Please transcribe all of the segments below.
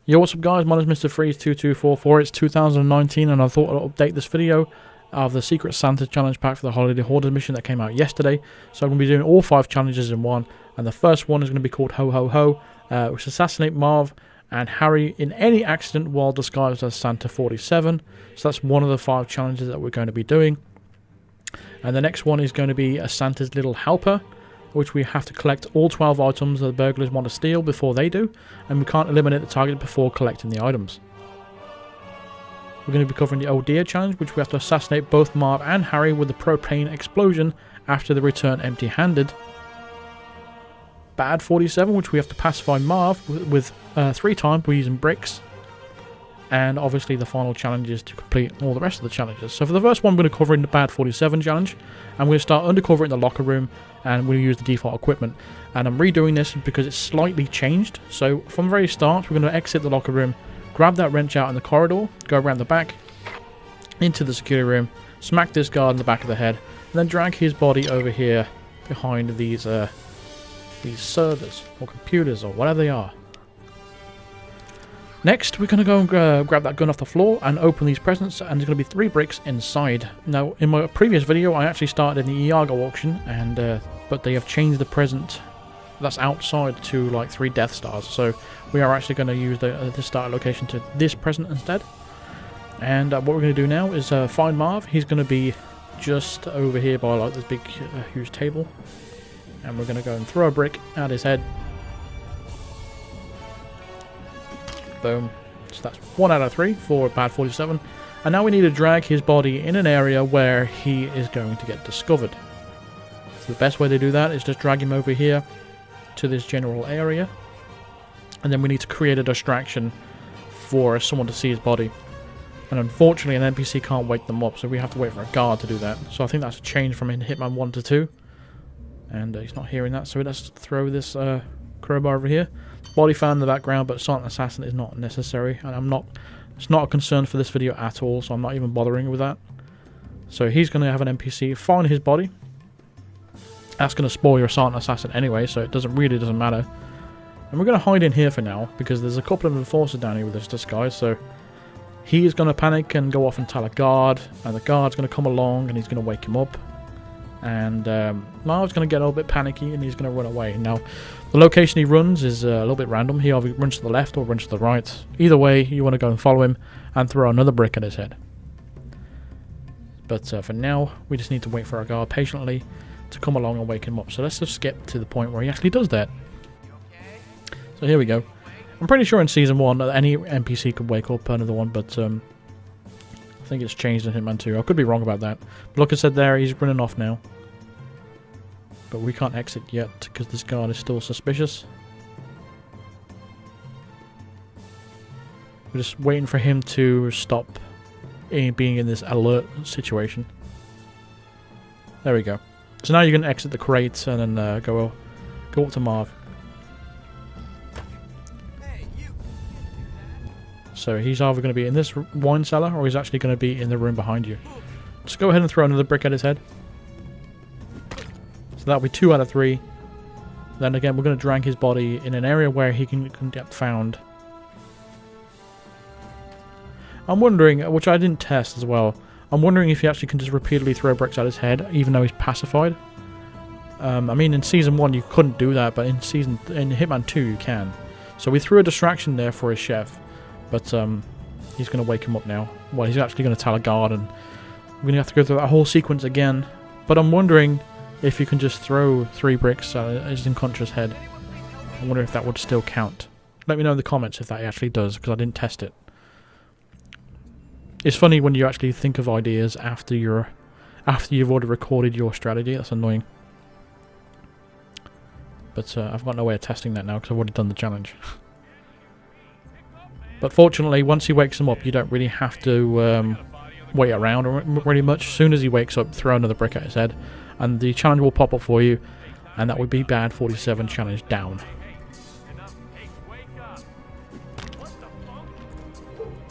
Yo, what's up guys, my name is Mr. Freeze2244, it's 2019 and I thought I'd update this video of the Secret Santa Challenge Pack for the Holiday Hoarders mission that came out yesterday. So I'm going to be doing all 5 challenges in one, and the first one is going to be called Ho Ho Ho, which is assassinate Marv and Harry in any accident while disguised as Santa 47. So that's one of the 5 challenges that we're going to be doing. And the next one is going to be a Santa's Little Helper, which we have to collect all 12 items that the burglars want to steal before they do, and we can't eliminate the target before collecting the items. We're going to be covering the Oh Dear challenge, which we have to assassinate both Marv and Harry with the propane explosion after they return empty-handed. Bad 47, which we have to pacify Marv with 3 times we're using bricks. And obviously the final challenge is to complete all the rest of the challenges. So for the first one, we're going to cover in the Bad 47 challenge. And we're going to start undercover in the locker room, and we'll use the default equipment. And I'm redoing this because it's slightly changed. So from the very start, we're going to exit the locker room, grab that wrench out in the corridor, go around the back, into the security room, smack this guard in the back of the head, and then drag his body over here behind these servers, or computers, or whatever they are. Next, we're going to go and grab that gun off the floor and open these presents, and there's going to be 3 bricks inside. Now, in my previous video, I actually started in the Iago auction, and but they have changed the present that's outside to like 3 Death Stars. So we are actually going to use the start location to this present instead. And what we're going to do now is find Marv. He's going to be just over here by like this big, huge table, and we're going to go and throw a brick at his head. Boom. So that's 1 out of 3 for Bad 47. And now we need to drag his body in an area where he is going to get discovered. So the best way to do that is just drag him over here to this general area. And then we need to create a distraction for someone to see his body. And unfortunately an NPC can't wake them up, so we have to wait for a guard to do that. So I think that's a change from in Hitman 1 to 2. And he's not hearing that, so let's throw this crowbar over here. Body found in the background, but silent assassin is not necessary, and it's not a concern for this video at all, so I'm not even bothering with that. So he's going to have an NPC find his body. That's going to spoil your silent assassin anyway, so it really doesn't matter. And we're going to hide in here for now, because there's a couple of enforcers down here with this disguise, so he is going to panic and go off and tell a guard, and the guard's going to come along and he's going to wake him up. And Marv's going to get a little bit panicky and he's going to run away. Now, the location he runs is a little bit random. He either runs to the left or runs to the right. Either way, you want to go and follow him and throw another brick at his head. But for now, we just need to wait for our guard patiently to come along and wake him up. So let's just skip to the point where he actually does that. So here we go. I'm pretty sure in Season 1 that any NPC could wake up another one, but I think it's changed in Hitman 2. I could be wrong about that. But like I said there, he's running off now. But we can't exit yet because this guard is still suspicious. We're just waiting for him to stop being in this alert situation. There we go. So now you can exit the crate and then go up to Marv. So he's either going to be in this wine cellar or he's actually going to be in the room behind you. Just go ahead and throw another brick at his head. So that'll be 2 out of 3. Then again, we're going to drag his body in an area where he can get found. I'm wondering, which I didn't test as well, I'm wondering if he actually can just repeatedly throw bricks at his head even though he's pacified. I mean, in Season 1 you couldn't do that, but in Hitman 2 you can. So we threw a distraction there for his chef. But he's going to wake him up now. Well, he's actually going to tell a guard, and we're going to have to go through that whole sequence again. But I'm wondering if you can just throw 3 bricks at his unconscious head. I wonder if that would still count. Let me know in the comments if that actually does, because I didn't test it. It's funny when you actually think of ideas after you've already recorded your strategy. That's annoying. But I've got no way of testing that now because I've already done the challenge. But fortunately, once he wakes him up, you don't really have to wait around really much. As soon as he wakes up, throw another brick at his head, and the challenge will pop up for you, and that would be Bad 47 challenge down.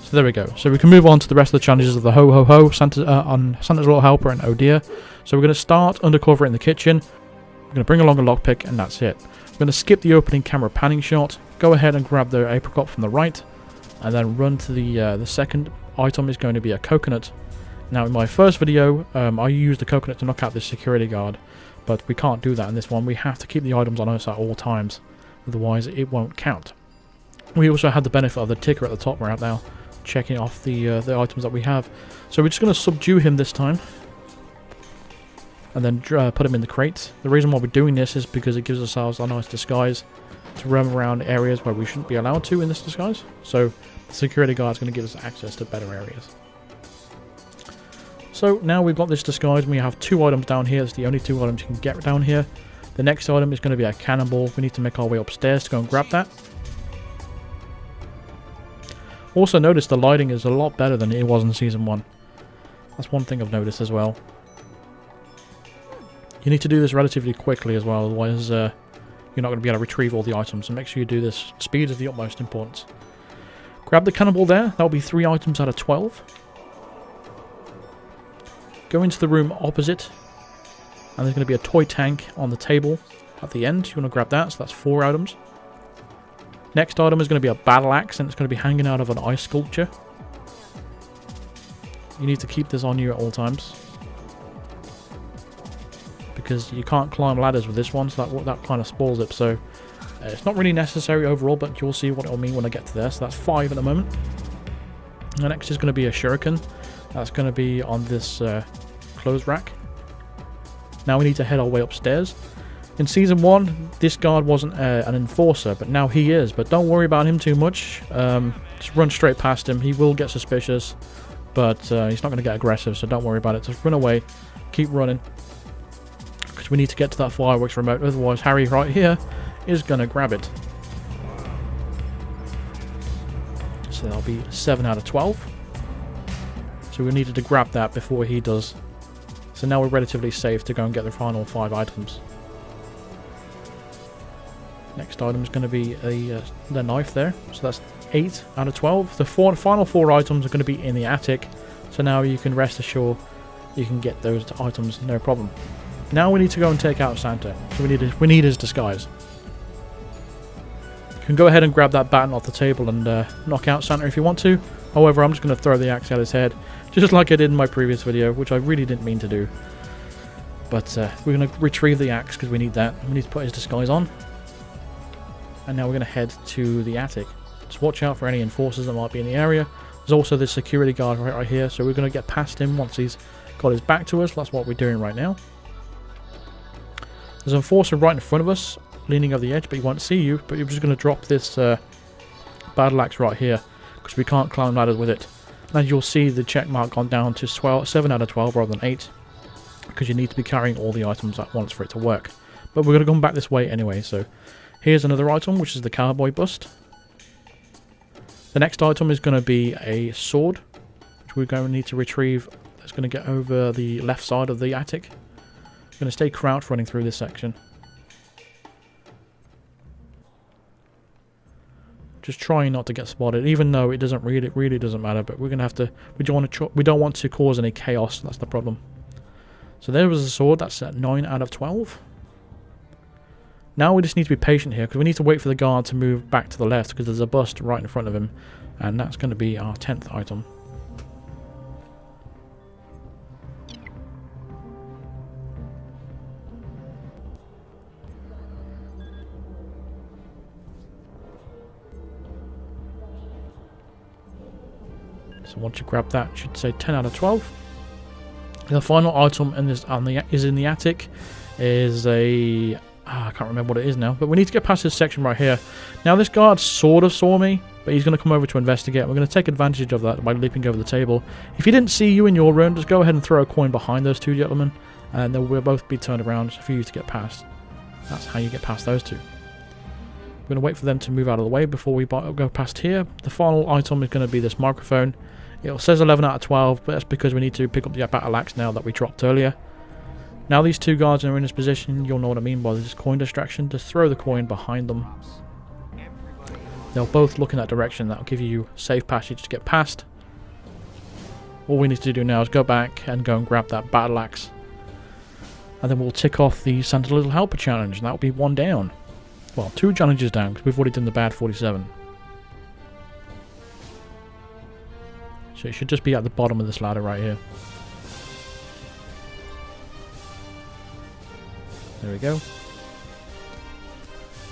So there we go. So we can move on to the rest of the challenges of the Ho Ho Ho, on Santa's Little Helper and Oh Dear. So we're going to start undercover in the kitchen. We're going to bring along a lockpick, and that's it. We're going to skip the opening camera panning shot, go ahead and grab the apricot from the right, and then run to the second item is going to be a coconut. Now in my first video, I used the coconut to knock out this security guard, but we can't do that in this one. We have to keep the items on us at all times, otherwise it won't count. We also had the benefit of the ticker at the top right now, checking off the items that we have. So we're just going to subdue him this time, and then put him in the crate. The reason why we're doing this is because it gives ourselves a nice disguise to roam around areas where we shouldn't be allowed to in this disguise. So the security guard is going to give us access to better areas. So now we've got this disguise and we have 2 items down here. It's the only 2 items you can get down here. The next item is going to be a cannonball. We need to make our way upstairs to go and grab that. Also notice the lighting is a lot better than it was in Season 1. That's one thing I've noticed as well. You need to do this relatively quickly as well, otherwise you're not going to be able to retrieve all the items. So make sure you do this. Speed is the utmost importance. Grab the cannonball there. That'll be 3 items out of 12. Go into the room opposite, and there's going to be a toy tank on the table at the end. You want to grab that, so that's 4 items. Next item is going to be a battle axe, and it's going to be hanging out of an ice sculpture. You need to keep this on you at all times, because you can't climb ladders with this one, so that kind of spoils it. So it's not really necessary overall, but you'll see what it'll mean when I get to there. So that's 5 at the moment. The next is going to be a shuriken. That's going to be on this clothes rack. Now we need to head our way upstairs. In Season 1, this guard wasn't an enforcer, but now he is. But don't worry about him too much. Just run straight past him. He will get suspicious, but he's not going to get aggressive, so don't worry about it. Just run away. Keep running, because we need to get to that fireworks remote. Otherwise, Harry right here is going to grab it. So that'll be 7 out of 12. So we needed to grab that before he does. So now we're relatively safe to go and get the final 5 items. Next item is going to be the knife there. So that's 8 out of 12. The final 4 items are going to be in the attic. So now you can rest assured you can get those items no problem. Now we need to go and take out Santa. So we need his disguise. You can go ahead and grab that baton off the table and knock out Santa if you want to. However, I'm just going to throw the axe at his head, just like I did in my previous video, which I really didn't mean to do. But we're going to retrieve the axe because we need that. We need to put his disguise on. And now we're going to head to the attic. Just watch out for any enforcers that might be in the area. There's also this security guard right here, so we're going to get past him once he's got his back to us. That's what we're doing right now. There's an enforcer right in front of us, leaning over the edge, but he won't see you. But you're just going to drop this battle axe right here, because we can't climb ladders with it. And as you'll see, the check mark gone down to 7 out of 12 rather than 8, because you need to be carrying all the items at once for it to work. But we're going to come back this way anyway, so here's another item, which is the cowboy bust. The next item is going to be a sword, which we're going to need to retrieve. It's going to get over the left side of the attic. We're going to stay crouched running through this section. Just trying not to get spotted, even though it really doesn't matter. But we're gonna have to. We don't want to cause any chaos. That's the problem. So there was a sword. That's at 9 out of 12. Now we just need to be patient here, because we need to wait for the guard to move back to the left, because there's a bust right in front of him, and that's going to be our 10th item. So once you grab that, it should say 10 out of 12. The final item in this is in the attic. Is a I can't remember what it is now, but we need to get past this section right here. Now this guard sort of saw me, but he's going to come over to investigate. We're going to take advantage of that by leaping over the table. If he didn't see you in your run, just go ahead and throw a coin behind those 2 gentlemen, and they will both be turned around for you to get past. That's how you get past those 2. We're going to wait for them to move out of the way before we go past here. The final item is going to be this microphone. It says 11 out of 12, but that's because we need to pick up the battle axe now that we dropped earlier. Now these 2 guards are in this position. You'll know what I mean by this coin distraction. Just throw the coin behind them. They'll both look in that direction. That'll give you safe passage to get past. All we need to do now is go back and go and grab that battle axe. And then we'll tick off the Santa Little Helper challenge, and that'll be 1 down. Well, 2 challenges down, because we've already done the bad 47. So it should just be at the bottom of this ladder right here. There we go.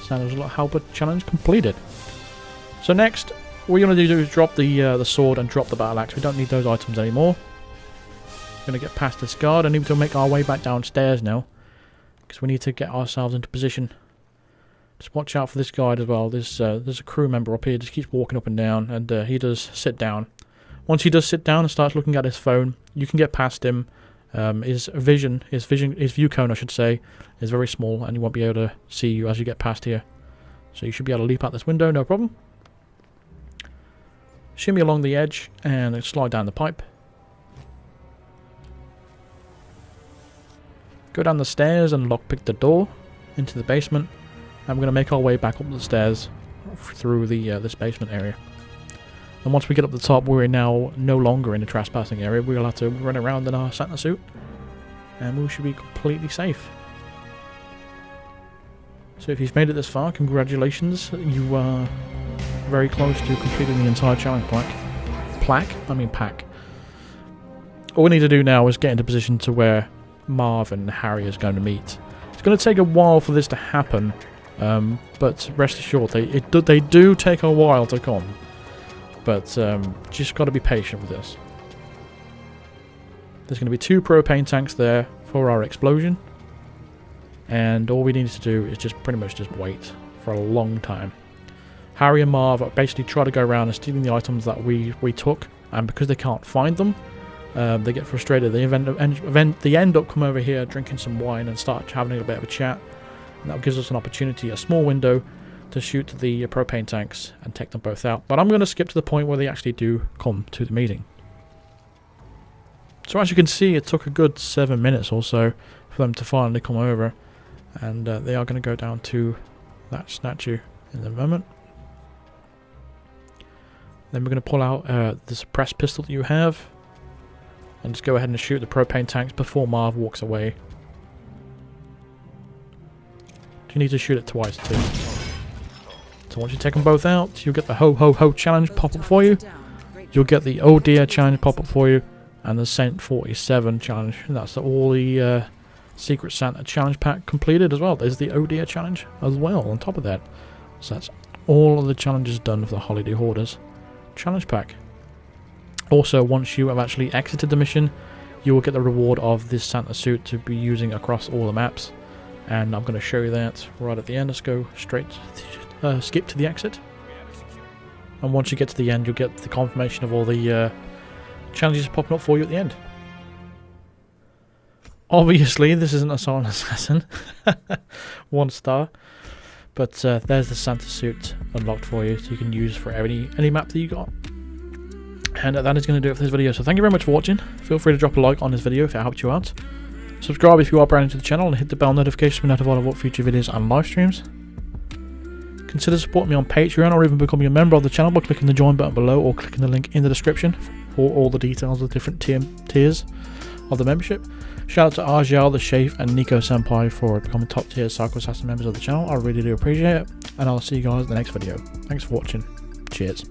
Santa's Halberd challenge completed. So next, what you're going to do is drop the sword and drop the battle axe. We don't need those items anymore. We're going to get past this guard and need to make our way back downstairs now, because we need to get ourselves into position. Just watch out for this guard as well. There's a crew member up here. Just keeps walking up and down, and he does sit down. Once he does sit down and starts looking at his phone, you can get past him. His view cone, I should say, is very small, and he won't be able to see you as you get past here. So you should be able to leap out this window, no problem. Shimmy along the edge and slide down the pipe. Go down the stairs and lockpick the door into the basement. And we're going to make our way back up the stairs through this basement area. And once we get up the top, we're now no longer in the trespassing area. We'll have to run around in our Santa suit, and we should be completely safe. So if you've made it this far, congratulations. You are very close to completing the entire challenge pack. All we need to do now is get into position to where Marv and Harry is going to meet. It's going to take a while for this to happen, but rest assured, they do take a while to come. But just got to be patient with this. There's going to be 2 propane tanks there for our explosion, and all we need to do is just pretty much just wait for a long time. Harry and Marv basically try to go around and stealing the items that we took, and because they can't find them, they get frustrated. They end up come over here drinking some wine and start having a bit of a chat, and that gives us an opportunity, a small window, to shoot the propane tanks and take them both out. But I'm going to skip to the point where they actually do come to the meeting. So as you can see, it took a good 7 minutes or so for them to finally come over, and they are going to go down to that statue in a moment. Then we're going to pull out the suppressed pistol that you have and just go ahead and shoot the propane tanks before Marv walks away. You need to shoot it twice too. So once you take them both out, you'll get the Ho Ho Ho challenge pop up for you. You'll get the Oh Dear challenge pop up for you, and the Saint 47 challenge. And that's all the Secret Santa challenge pack completed as well. There's the Oh Dear challenge as well on top of that. So that's all of the challenges done for the Holiday Hoarders challenge pack. Also, once you have actually exited the mission, you will get the reward of this Santa suit to be using across all the maps. And I'm going to show you that right at the end. Let's go straight skip to the exit, and once you get to the end, you'll get the confirmation of all the challenges popping up for you at the end. Obviously this isn't a Silent Assassin 1 star, but there's the Santa suit unlocked for you, so you can use for any map that you got. And that is going to do it for this video, so thank you very much for watching. Feel free to drop a like on this video if it helped you out. Subscribe if you are brand new to the channel, and hit the bell notification to be notified of what future videos and live streams. Consider supporting me on Patreon, or even becoming a member of the channel by clicking the join button below or clicking the link in the description for all the details of the different tiers of the membership. Shout out to Arjal, the Shafe, and Nico Senpai for becoming top tier Psycho Assassin members of the channel. I really do appreciate it, and I'll see you guys in the next video. Thanks for watching. Cheers.